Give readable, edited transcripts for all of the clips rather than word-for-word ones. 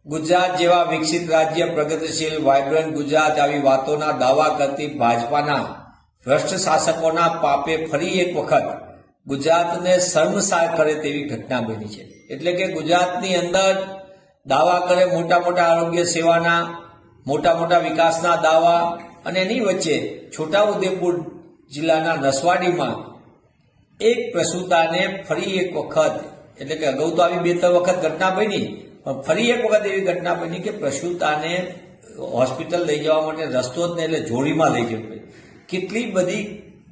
ગુજરાત જેવા વિકસિત રાજ્ય, પ્રગતિશીલ, વાયબ્રન્ટ ગુજરાત આવી વાતોના દાવા કરતી ભાજપાના ભ્રષ્ટ શાસકોના પાપે ફરી એક વખત ગુજરાતને શર્મસાર કરે તેવી ઘટના બની છે। એટલે કે ગુજરાતની અંદર દાવા કરે મોટા મોટા આરોગ્ય સેવાના, મોટા મોટા વિકાસના દાવા, અને એની વચ્ચે છોટાઉદેપુર જિલ્લાના નસવાડીમાં એક પ્રસૂતાને ફરી એક વખત, એટલે કે અગાઉ તો આવી 2-3 વખત ઘટના બની, પણ ફરી એક વખત એવી ઘટના બની કે પ્રસૂતાને હોસ્પિટલ લઈ જવા માટે રસ્તો જ નહીં, એટલે જોડીમાં લઈ જવી પડી। કેટલી બધી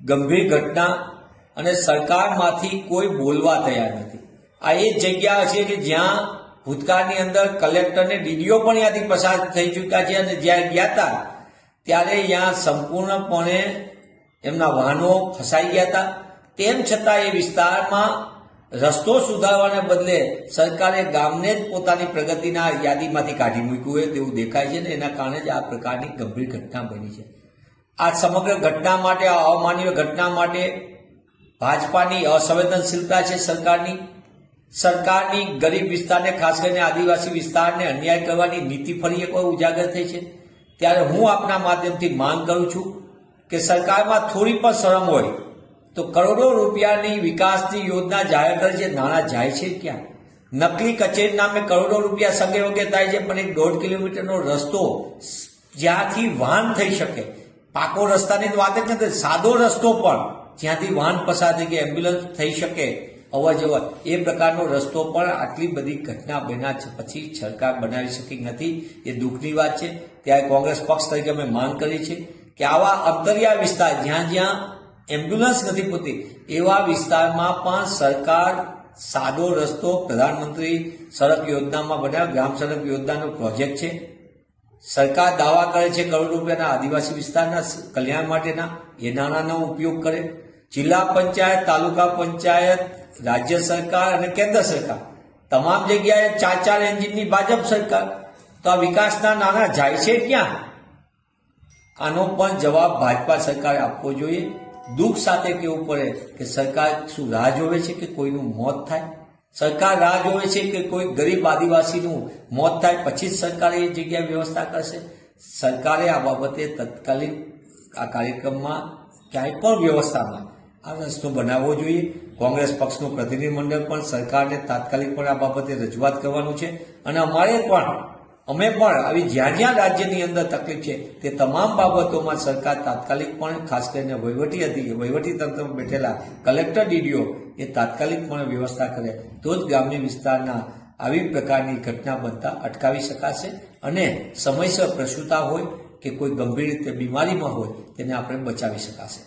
ગંભીર ઘટના, અને સરકારમાંથી કોઈ બોલવા તૈયાર નથી। આ એ જગ્યા છે કે જ્યાં ભૂતકાળની અંદર કલેક્ટર ને ડીડીઓ પણ ત્યાંથી પસાર થઈ ચૂક્યા છે, અને જ્યાં ગયા હતા ત્યારે ત્યાં સંપૂર્ણપણે એમના વાહનો ફસાઈ ગયા હતા। તેમ છતાં એ વિસ્તારમાં રસ્તો સુધારવાને બદલે સરકારે ગામને જ પોતાની પ્રગતિના યાદીમાંથી કાઢી મૂક્યું હોય તેવું દેખાય છે, ને એના કારણે જ આ પ્રકારની ગંભીર ઘટના બની છે। આ સમગ્ર ઘટના માટે, આ અમાનવીય ઘટના માટે ભાજપાની અસંવેદનશીલતા છે। સરકારની ગરીબ વિસ્તારને, ખાસ કરીને આદિવાસી વિસ્તારને અન્યાય કરવાની નીતિ ફરી એકવાર ઉજાગર થઈ છે। ત્યારે હું આપના માધ્યમથી માંગ કરું છું કે સરકારમાં થોડી પણ શરમ હોય તો કરોડો રૂપિયાની વિકાસની યોજના જાહેર કરે છે, નાણાં જાય છે ક્યાં? નકલી કચેરી નામે કરોડો રૂપિયા સગે વગે થાય છે, પણ એક 1.5 કિલોમીટરનો રસ્તો જ્યાંથી વાહન થઈ શકે, પાકો રસ્તાની વાત જ નથી, સાદો રસ્તો પણ જ્યાંથી વાહન પસાર થઈ કે એમ્બ્યુલન્સ થઈ શકે અવર જવર, એ પ્રકારનો રસ્તો પણ આટલી બધી ઘટના બન્યા પછી સરકાર બનાવી શકી નથી, એ દુઃખની વાત છે। ત્યારે કોંગ્રેસ પક્ષ તરીકે અમે માંગ કરી છે કે આવા અંતરિયાળ વિસ્તાર, જ્યાં એમ્બ્યુલન્સ નથી પહોંચતી, એવા વિસ્તારમાં પણ સરકાર સાદો રસ્તો, પ્રધાનમંત્રી સડક યોજનામાં બનાવ્યો, ગ્રામ સડક યોજનાનો પ્રોજેક્ટ છે, સરકાર દાવા કરે છે કરોડ રૂપિયાના આદિવાસી વિસ્તારના કલ્યાણ માટેના, એ નાણાંનો ઉપયોગ કરે। જિલ્લા પંચાયત, તાલુકા પંચાયત, રાજ્ય સરકાર અને કેન્દ્ર સરકાર તમામ જગ્યાએ 4 એન્જિનની ભાજપ સરકાર, તો આ વિકાસના નાણાં જાય છે ક્યાં? આનો પણ જવાબ ભાજપા સરકારે આપવો જોઈએ। દુઃખ સાથે કહેવું પડે કે સરકાર શું રાહ જોવે છે કે કોઈનું મોત થાય? સરકાર રાહ જોવે છે કે કોઈ ગરીબ આદિવાસીનું મોત થાય પછી જ સરકાર એ જગ્યાએ વ્યવસ્થા કરશે? સરકારે આ બાબતે તત્કાલીન આ કાર્યક્રમમાં ક્યાંય પણ વ્યવસ્થામાં આ રસ્તો બનાવવો જોઈએ। કોંગ્રેસ પક્ષનું પ્રતિનિધિ મંડળ પણ સરકારને તાત્કાલિક પણ આ બાબતે રજૂઆત કરવાનું છે, અને અમે પણ આવી જ્યાં રાજ્યની અંદર તકલીફ છે તે તમામ બાબતોમાં સરકાર તાત્કાલિક પણ, ખાસ કરીને વહીવટી તંત્રમાં બેઠેલા કલેક્ટર, ડીડીઓ એ તાત્કાલિક પણ વ્યવસ્થા કરે તો જ ગ્રામ્ય વિસ્તારના આવી પ્રકારની ઘટના બનતા અટકાવી શકાશે, અને સમયસર પ્રસૂતા હોય કે કોઈ ગંભીર રીતે બીમારીમાં હોય તેને આપણે બચાવી શકાશે।